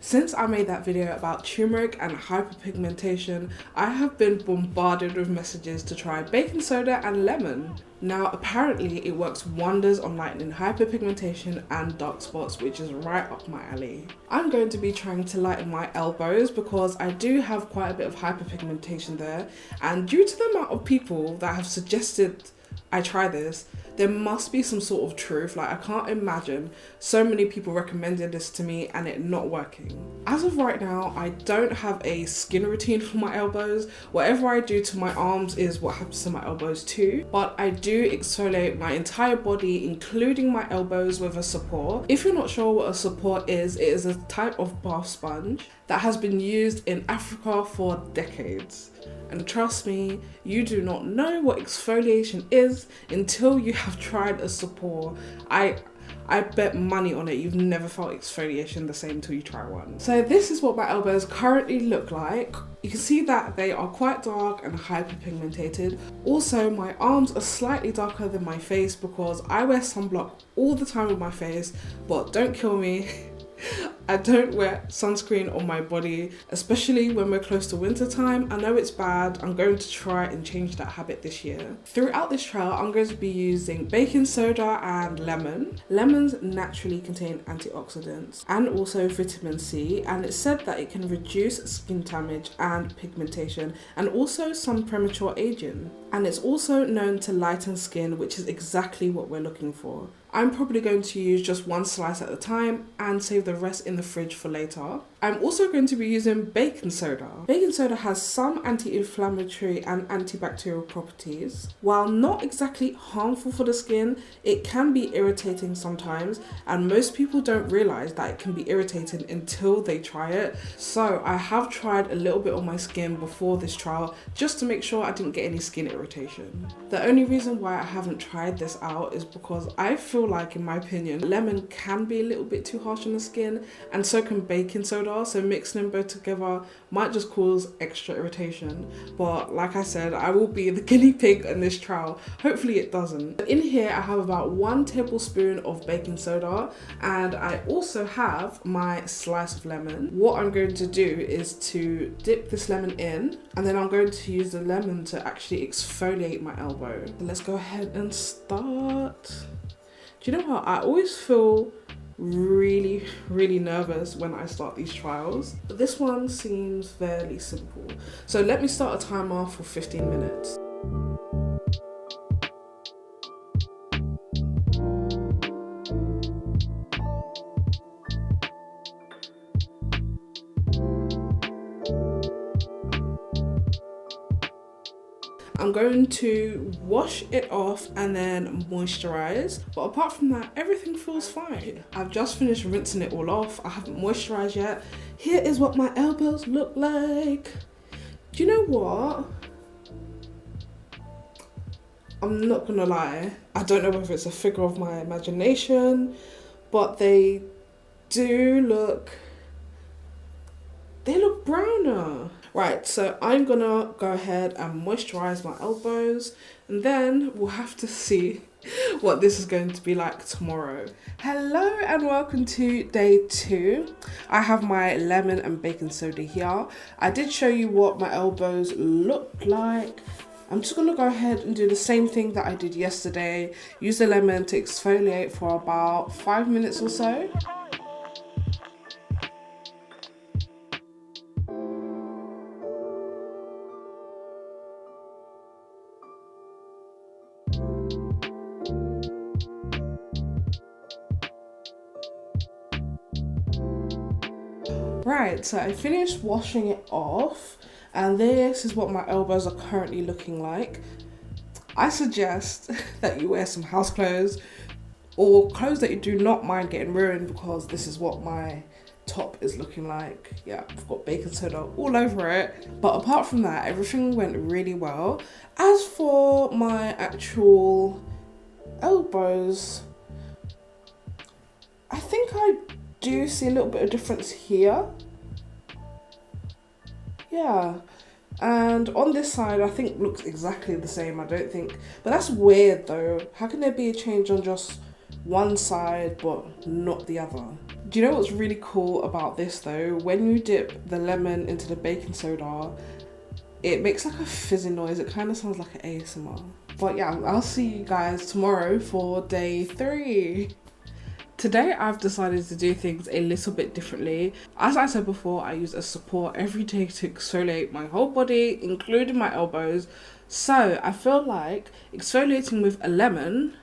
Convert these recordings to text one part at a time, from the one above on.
Since I made that video about turmeric and hyperpigmentation, I have been bombarded with messages to try baking soda and lemon. Now apparently it works wonders on lightening hyperpigmentation and dark spots, which is right up my alley. I'm going to be trying to lighten my elbows because I do have quite a bit of hyperpigmentation there, and due to the amount of people that have suggested I try this, there must be some sort of truth. Like, I can't imagine so many people recommending this to me and it not working. As of right now, I don't have a skin routine for my elbows. Whatever I do to my arms is what happens to my elbows too. But I do exfoliate my entire body, including my elbows, with a support. If you're not sure what a support is, it is a type of bath sponge that has been used in Africa for decades. And trust me, you do not know what exfoliation is until you have tried a support. I bet money on it you've never felt exfoliation the same until you try one. So this is what my elbows currently look like. You can see that they are quite dark and hyperpigmented. Also, my arms are slightly darker than my face because I wear sunblock all the time with my face, but don't kill me. I don't wear sunscreen on my body, especially when we're close to winter time. I know it's bad. I'm going to try and change that habit this year. Throughout this trial, I'm going to be using baking soda and lemon. Lemons naturally contain antioxidants and also vitamin C, and it's said that it can reduce skin damage and pigmentation and also some premature aging. And it's also known to lighten skin, which is exactly what we're looking for. I'm probably going to use just one slice at a time and save the rest in the fridge for later. I'm also going to be using baking soda. Baking soda has some anti-inflammatory and antibacterial properties. While not exactly harmful for the skin, it can be irritating sometimes, and most people don't realize that it can be irritating until they try it. So I have tried a little bit on my skin before this trial just to make sure I didn't get any skin irritation. The only reason why I haven't tried this out is because I feel like, in my opinion, lemon can be a little bit too harsh on the skin, and so can baking soda. So mixing them both together might just cause extra irritation. But like I said, I will be the guinea pig in this trial. Hopefully it doesn't. In here I have about 1 tablespoon of baking soda, and I also have my slice of lemon. What I'm going to do is to dip this lemon in, and then I'm going to use the lemon to actually exfoliate my elbow. So let's go ahead and start. Do you know what? I always feel really nervous when I start these trials, but this one seems fairly simple. So let me start a timer for 15 minutes. I'm going to wash it off and then moisturize, but apart from that, everything feels fine. I've just finished rinsing it all off. I haven't moisturized yet. Here is what my elbows look like. Do you know what? I'm not gonna lie, I don't know whether it's a figure of my imagination, but they look browner. Right, so I'm gonna go ahead and moisturize my elbows, and then we'll have to see what this is going to be like tomorrow. Hello and welcome to day 2. I have my lemon and baking soda here. I did show you what my elbows look like. I'm just gonna go ahead and do the same thing that I did yesterday. Use the lemon to exfoliate for about 5 minutes or so. Right, so I finished washing it off, and this is what my elbows are currently looking like. I suggest that you wear some house clothes or clothes that you do not mind getting ruined, because this is what my top is looking like. Yeah, I've got baking soda all over it. But apart from that, everything went really well. As for my actual elbows, I think I do see a little bit of difference here. Yeah, and on this side I think looks exactly the same. I don't think, but that's weird though. How can there be a change on just one side but not the other. Do you know what's really cool about this though? When you dip the lemon into the baking soda, it makes like a fizzy noise. It kind of sounds like an ASMR. But yeah, I'll see you guys tomorrow for day 3. Today I've decided to do things a little bit differently. As I said before, I use a support every day to exfoliate my whole body, including my elbows. So I feel like exfoliating with a lemon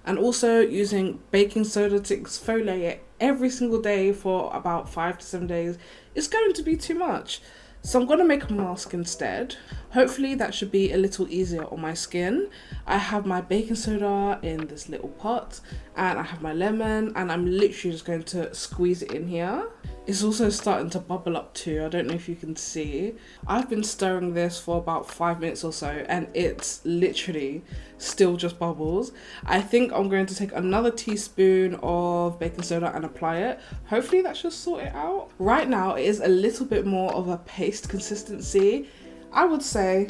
and also using baking soda to exfoliate it every single day for about 5 to 7 days is going to be too much. So I'm going to make a mask instead. Hopefully that should be a little easier on my skin. I have my baking soda in this little pot and I have my lemon and I'm literally just going to squeeze it in here. It's also starting to bubble up too. I don't know if you can see. I've been stirring this for about 5 minutes or so and it's literally still just bubbles. I think I'm going to take another teaspoon of baking soda and apply it. Hopefully that should sort it out. Right now it is a little bit more of a paste consistency. I would say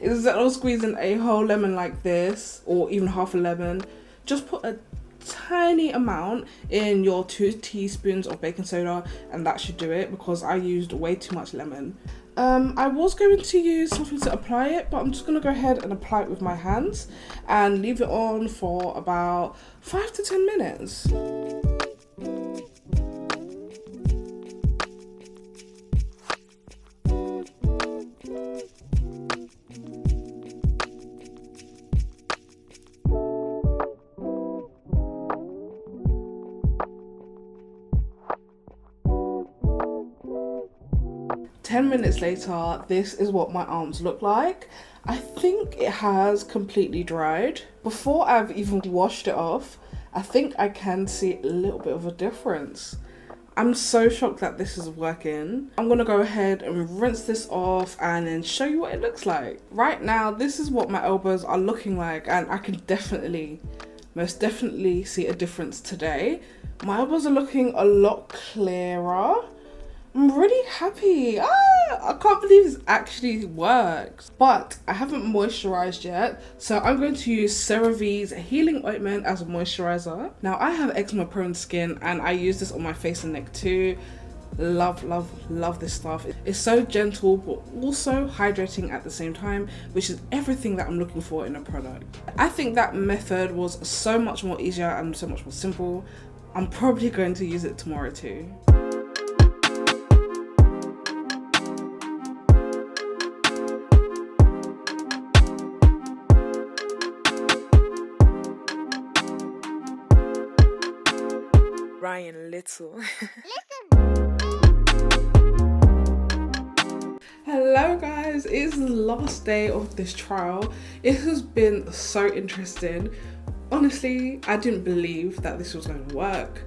instead of squeezing a whole lemon like this or even half a lemon, just put a tiny amount in your 2 teaspoons of baking soda and that should do it, because I used way too much lemon. I was going to use something to apply it, but I'm just going to go ahead and apply it with my hands and leave it on for about 5 to 10 minutes. 10 minutes later, this is what my arms look like. I think it has completely dried. Before I've even washed it off, I think I can see a little bit of a difference. I'm so shocked that this is working. I'm gonna go ahead and rinse this off and then show you what it looks like. Right now, this is what my elbows are looking like and I can most definitely see a difference today. My elbows are looking a lot clearer. I'm really happy. I can't believe this actually works. But I haven't moisturized yet, so I'm going to use CeraVe's healing ointment as a moisturizer. Now I have eczema prone skin and I use this on my face and neck too. Love, love, love this stuff. It's so gentle but also hydrating at the same time, which is everything that I'm looking for in a product. I think that method was so much more easier and so much more simple. I'm probably going to use it tomorrow too. Ryan Little. Hello guys, it's the last day of this trial. It has been so interesting. Honestly, I didn't believe that this was going to work.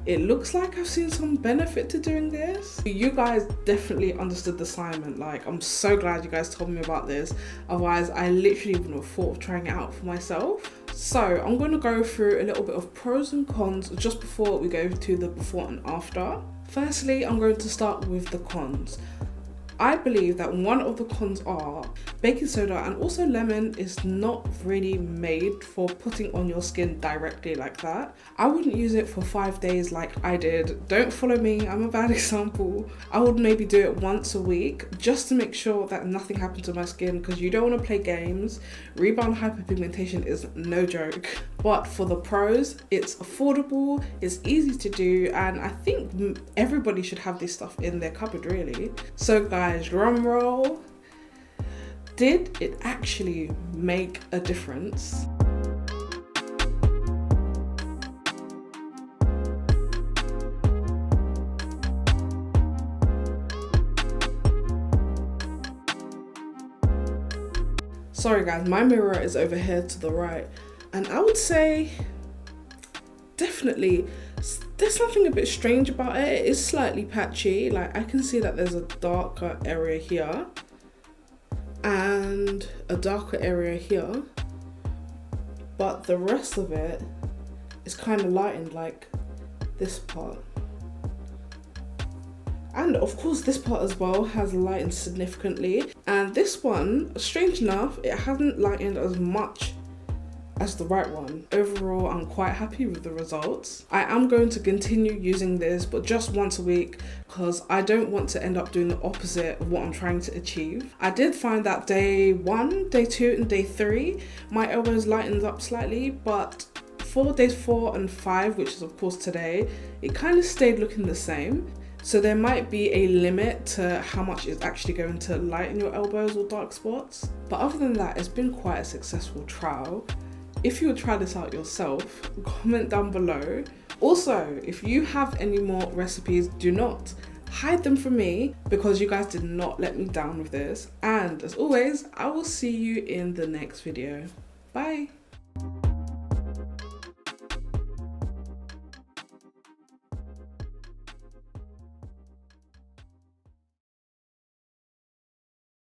It looks like I've seen some benefit to doing this. You guys definitely understood the assignment. Like, I'm so glad you guys told me about this. Otherwise, I literally wouldn't have thought of trying it out for myself. So I'm going to go through a little bit of pros and cons just before we go to the before and after. Firstly, I'm going to start with the cons. I believe that one of the cons are baking soda and also lemon is not really made for putting on your skin directly like that. I wouldn't use it for 5 days like I did. Don't follow me, I'm a bad example. I would maybe do it once a week just to make sure that nothing happens to my skin, because you don't want to play games. Rebound hyperpigmentation is no joke. But for the pros, it's affordable, it's easy to do, and I think everybody should have this stuff in their cupboard really. So guys, drum roll. Did it actually make a difference? Sorry guys, my mirror is over here to the right, and I would say definitely there's something a bit strange about it. It is slightly patchy. Like, I can see that there's a darker area here and a darker area here, but the rest of it is kind of lightened, like this part. And of course this part as well has lightened significantly, and this one, strange enough, it hasn't lightened as much as the right one. Overall, I'm quite happy with the results. I am going to continue using this, but just once a week, because I don't want to end up doing the opposite of what I'm trying to achieve. I did find that day 1, day 2 and day 3, my elbows lightened up slightly, but for days 4 and 5, which is of course today, it kind of stayed looking the same. So there might be a limit to how much is actually going to lighten your elbows or dark spots. But other than that, it's been quite a successful trial. If you would try this out yourself, comment down below. Also, if you have any more recipes, do not hide them from me, because you guys did not let me down with this. And as always, I will see you in the next video. Bye.